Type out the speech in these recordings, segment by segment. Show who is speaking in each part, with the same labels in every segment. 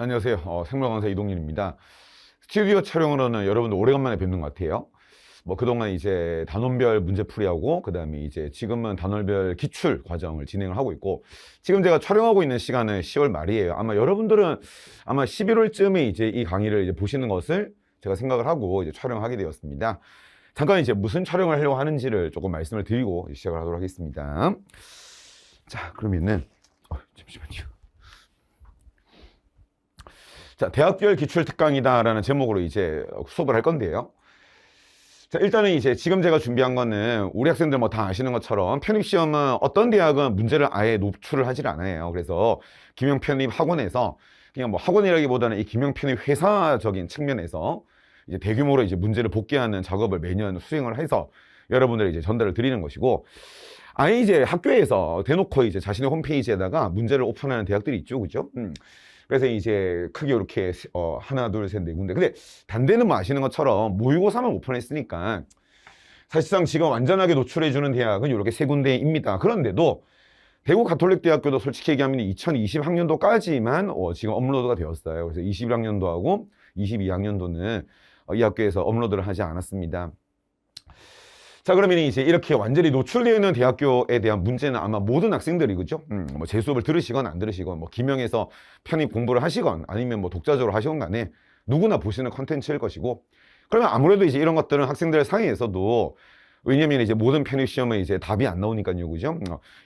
Speaker 1: 안녕하세요. 생물 강사 이동윤입니다. 스튜디오 촬영으로는 여러분들 오래간만에 뵙는 것 같아요. 그동안 이제 단원별 문제풀이하고, 그 다음에 이제 지금은 단원별 기출 과정을 진행을 하고 있고, 지금 제가 촬영하고 있는 시간은 10월 말이에요. 아마 여러분들은 아마 11월쯤에 이제 이 강의를 이제 보시는 것을 제가 생각을 하고 이제 촬영하게 되었습니다. 잠깐 이제 무슨 촬영을 하려고 하는지를 조금 말씀을 드리고 시작을 하도록 하겠습니다. 자, 그러면은, 잠시만요. 자, 대학별 기출 특강이다라는 제목으로 이제 수업을 할 건데요. 자, 일단은 이제 지금 제가 준비한 거는 우리 학생들 뭐 다 아시는 것처럼 편입시험은 어떤 대학은 문제를 아예 노출을 하질 않아요. 그래서 김영편입 학원에서 그냥 뭐 학원이라기보다는 이 김영편입 회사적인 측면에서 이제 대규모로 이제 문제를 복귀하는 작업을 매년 수행을 해서 여러분들 이제 전달을 드리는 것이고, 아예 이제 학교에서 대놓고 이제 자신의 홈페이지에다가 문제를 오픈하는 대학들이 있죠. 그죠? 그래서 이제 크게 이렇게 하나, 둘, 셋, 네 군데. 근데 단대는 뭐 아시는 것처럼 모의고사만 오픈했으니까 사실상 지금 완전하게 노출해주는 대학은 이렇게 세 군데입니다. 그런데도 대구 가톨릭대학교도 솔직히 얘기하면 2020학년도까지만 지금 업로드가 되었어요. 그래서 21학년도하고 22학년도는 이 학교에서 업로드를 하지 않았습니다. 자, 그러면 이제 이렇게 완전히 노출되어 있는 대학교에 대한 문제는 아마 모든 학생들이, 그죠? 뭐 제 수업을 들으시건 안 들으시건, 뭐 김영에서 편입 공부를 하시건 아니면 뭐 독자적으로 하시건 간에 누구나 보시는 컨텐츠일 것이고, 그러면 아무래도 이제 이런 것들은 학생들 사이에서도, 왜냐면 이제 모든 편입 시험은 이제 답이 안 나오니까요, 그죠?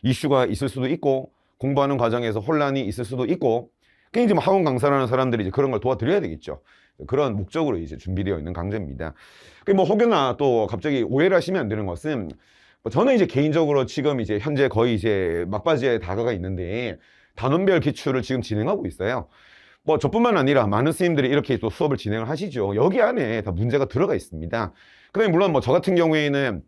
Speaker 1: 이슈가 있을 수도 있고, 공부하는 과정에서 혼란이 있을 수도 있고, 그게 이제 뭐 학원 강사라는 사람들이 이제 그런 걸 도와드려야 되겠죠. 그런 목적으로 이제 준비되어 있는 강좌입니다. 뭐 혹여나 또 갑자기 오해를 하시면 안 되는 것은, 저는 이제 개인적으로 지금 이제 현재 거의 이제 막바지에 다가가 있는데 단원별 기출을 지금 진행하고 있어요. 저뿐만 아니라 많은 스님들이 이렇게 또 수업을 진행을 하시죠. 여기 안에 다 문제가 들어가 있습니다. 그다음에 물론 뭐 저 같은 경우에는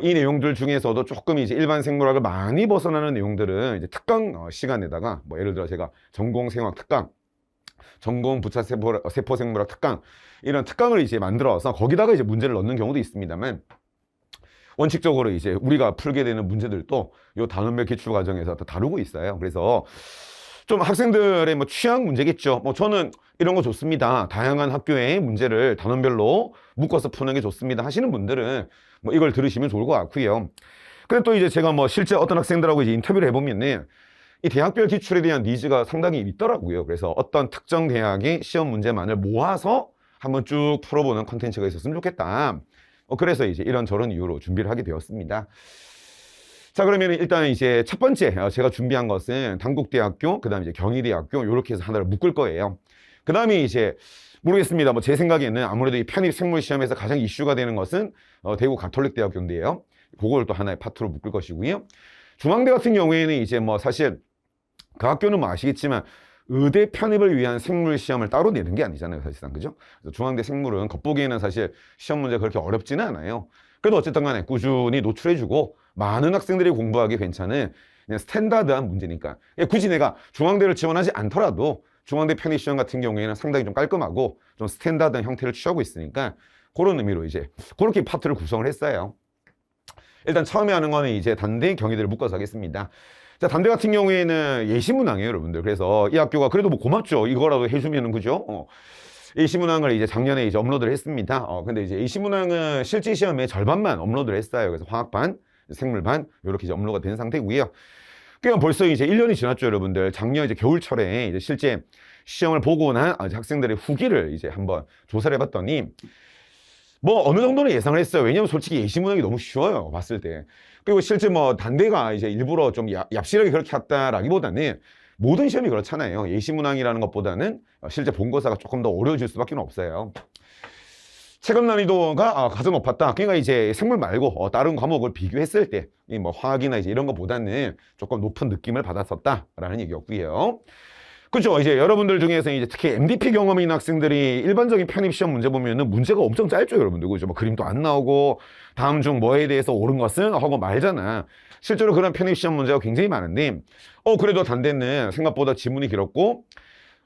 Speaker 1: 이 내용들 중에서도 조금 이제 일반 생물학을 많이 벗어나는 내용들은 이제 특강 시간에다가 예를 들어 제가 전공생화학 특강, 전공 부차 세포 생물학 특강, 이런 특강을 이제 만들어서 거기다가 이제 문제를 넣는 경우도 있습니다만, 원칙적으로 이제 우리가 풀게 되는 문제들도 요 단원별 기출 과정에서 다 다루고 있어요. 그래서 좀 학생들의 뭐 취향 문제겠죠. 저는 이런 거 좋습니다. 다양한 학교의 문제를 단원별로 묶어서 푸는 게 좋습니다 하시는 분들은 이걸 들으시면 좋을 것 같고요. 근데 또 이제 제가 실제 어떤 학생들하고 이제 인터뷰를 해보면은 이 대학별 기출에 대한 니즈가 상당히 있더라고요. 그래서 어떤 특정 대학의 시험 문제만을 모아서 한번 쭉 풀어보는 콘텐츠가 있었으면 좋겠다. 그래서 이제 이런저런 이유로 준비를 하게 되었습니다. 자, 그러면 일단 이제 첫 번째 제가 준비한 것은 단국대학교, 그 다음에 이제 경희대학교, 이렇게 해서 하나를 묶을 거예요. 그 다음에 이제 모르겠습니다. 제 생각에는 아무래도 이 편입 생물 시험에서 가장 이슈가 되는 것은 대구 가톨릭대학교인데요. 그걸 또 하나의 파트로 묶을 것이고요. 중앙대 같은 경우에는 이제 사실 그 학교는 아시겠지만 의대 편입을 위한 생물 시험을 따로 내는 게 아니잖아요, 사실상. 그죠? 그래서 중앙대 생물은 겉보기에는 사실 시험 문제가 그렇게 어렵지는 않아요. 그래도 어쨌든 간에 꾸준히 노출해주고 많은 학생들이 공부하기 괜찮은 그냥 스탠다드한 문제니까. 굳이 내가 중앙대를 지원하지 않더라도 중앙대 편입 시험 같은 경우에는 상당히 좀 깔끔하고 좀 스탠다드한 형태를 취하고 있으니까 그런 의미로 이제 그렇게 파트를 구성을 했어요. 일단 처음에 하는 거는 이제 단대, 경희대를 묶어서 하겠습니다. 자, 단대 같은 경우에는 예시문항이에요, 여러분들. 그래서 이 학교가 그래도 고맙죠. 이거라도 해주면은, 그죠? 예시문항을 이제 작년에 이제 업로드를 했습니다. 근데 이제 예시문항은 실제 시험의 절반만 업로드를 했어요. 그래서 화학반, 생물반, 이렇게 이제 업로드가 된 상태고요. 그러니까 벌써 이제 1년이 지났죠, 여러분들. 작년 이제 겨울철에 이제 실제 시험을 보고 난 학생들의 후기를 이제 한번 조사를 해봤더니, 어느 정도는 예상을 했어요. 왜냐면 솔직히 예시문항이 너무 쉬워요, 봤을 때. 그리고 실제 단대가 이제 일부러 좀 얍실하게 그렇게 했다라기보다는 모든 시험이 그렇잖아요. 예시문항이라는 것보다는 실제 본고사가 조금 더 어려워질 수밖에 없어요. 체급 난이도가 가장 높았다. 그러니까 이제 생물 말고 다른 과목을 비교했을 때, 화학이나 이제 이런 것보다는 조금 높은 느낌을 받았었다라는 얘기였고요. 그죠? 이제 여러분들 중에서 이제 특히 MDP 경험이 있는 학생들이 일반적인 편입시험 문제 보면은 문제가 엄청 짧죠, 여러분들. 그죠? 그림도 안 나오고, 다음 중 뭐에 대해서 옳은 것은? 하고 말잖아. 실제로 그런 편입시험 문제가 굉장히 많은데, 그래도 단대는 생각보다 지문이 길었고,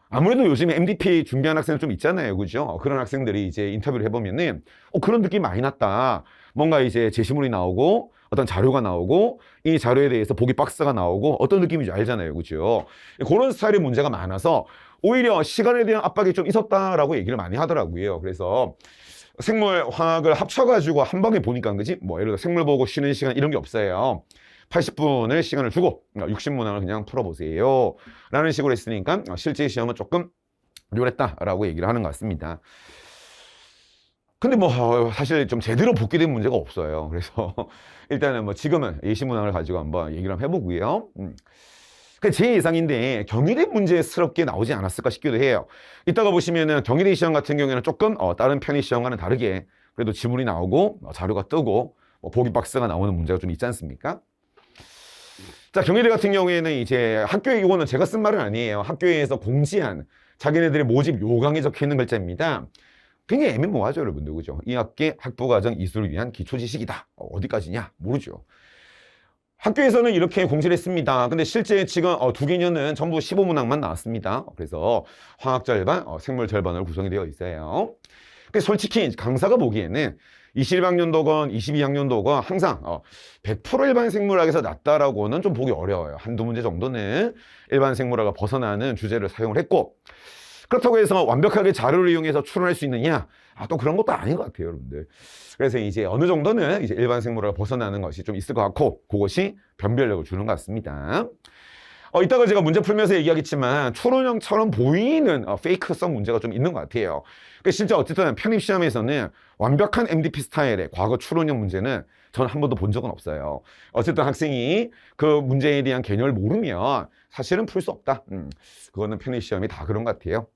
Speaker 1: 아무래도 요즘에 MDP 준비한 학생들 좀 있잖아요. 그죠? 그런 학생들이 이제 인터뷰를 해보면은, 그런 느낌 많이 났다. 뭔가 이제 제시문이 나오고, 어떤 자료가 나오고 이 자료에 대해서 보기 박스가 나오고 어떤 느낌인지 알잖아요. 그죠? 그런 스타일의 문제가 많아서 오히려 시간에 대한 압박이 좀 있었다라고 얘기를 많이 하더라고요. 그래서 생물, 화학을 합쳐가지고 한 방에 보니까 그지? 뭐 예를 들어 생물 보고 쉬는 시간 이런 게 없어요. 80분을 시간을 주고 60문항을 그냥 풀어보세요. 라는 식으로 했으니까 실제 시험은 조금 요랬다라고 얘기를 하는 것 같습니다. 근데 뭐 사실 좀 제대로 복귀된 문제가 없어요. 그래서 일단은 뭐 지금은 예시문항을 가지고 한번 얘기를 한번 해보고요. 제 예상인데 경희대 문제스럽게 나오지 않았을까 싶기도 해요. 이따가 보시면은 경희대 시험 같은 경우에는 조금 다른 편의 시험과는 다르게 그래도 지문이 나오고 자료가 뜨고 보기 박스가 나오는 문제가 좀 있지 않습니까? 자, 경희대 같은 경우에는 이제 학교에, 이거는 제가 쓴 말은 아니에요. 학교에서 공지한 자기네들의 모집 요강에 적혀 있는 글자입니다. 굉장히 애매모호하죠, 여러분들. 그죠? 이 학기 학부과정 이수를 위한 기초 지식이다. 어디까지냐? 모르죠. 학교에서는 이렇게 공지를 했습니다. 근데 실제 지금 두 개년은 전부 15문항만 나왔습니다. 그래서 화학 절반, 생물 절반으로 구성이 되어 있어요. 근데 솔직히 강사가 보기에는 21학년도건 22학년도건 항상 100% 일반 생물학에서 낮다라고는 좀 보기 어려워요. 한두 문제 정도는 일반 생물학을 벗어나는 주제를 사용을 했고, 그렇다고 해서 완벽하게 자료를 이용해서 추론할 수 있느냐? 또 그런 것도 아닌 것 같아요, 여러분들. 그래서 이제 어느 정도는 이제 일반 생물학을 벗어나는 것이 좀 있을 것 같고, 그것이 변별력을 주는 것 같습니다. 이따가 제가 문제 풀면서 얘기하겠지만 추론형처럼 보이는 페이크성 문제가 좀 있는 것 같아요. 실제 어쨌든 편입시험에서는 완벽한 MDP 스타일의 과거 추론형 문제는 저는 한 번도 본 적은 없어요. 어쨌든 학생이 그 문제에 대한 개념을 모르면 사실은 풀 수 없다. 그거는 편입시험이 다 그런 것 같아요.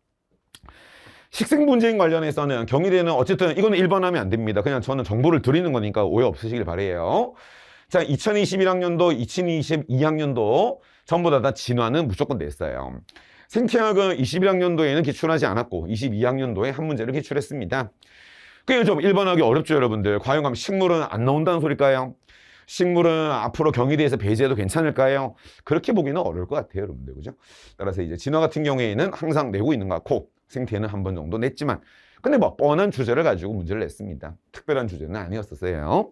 Speaker 1: 식생 문제인 관련해서는 경희대는 어쨌든 이거는 일반하면 안 됩니다. 그냥 저는 정보를 드리는 거니까 오해 없으시길 바라요. 자, 2021학년도, 2022학년도 전부 다 진화는 무조건 냈어요. 생태학은 21학년도에는 기출하지 않았고 22학년도에 한 문제를 기출했습니다. 그게 좀 일반하기 어렵죠, 여러분들. 과연 그럼 식물은 안 나온다는 소릴까요? 식물은 앞으로 경희대에서 배제해도 괜찮을까요? 그렇게 보기는 어려울 것 같아요, 여러분들. 그죠? 따라서 이제 진화 같은 경우에는 항상 내고 있는 것 같고 생태는 한 번 정도 냈지만 근데 뭐 뻔한 주제를 가지고 문제를 냈습니다. 특별한 주제는 아니었었어요.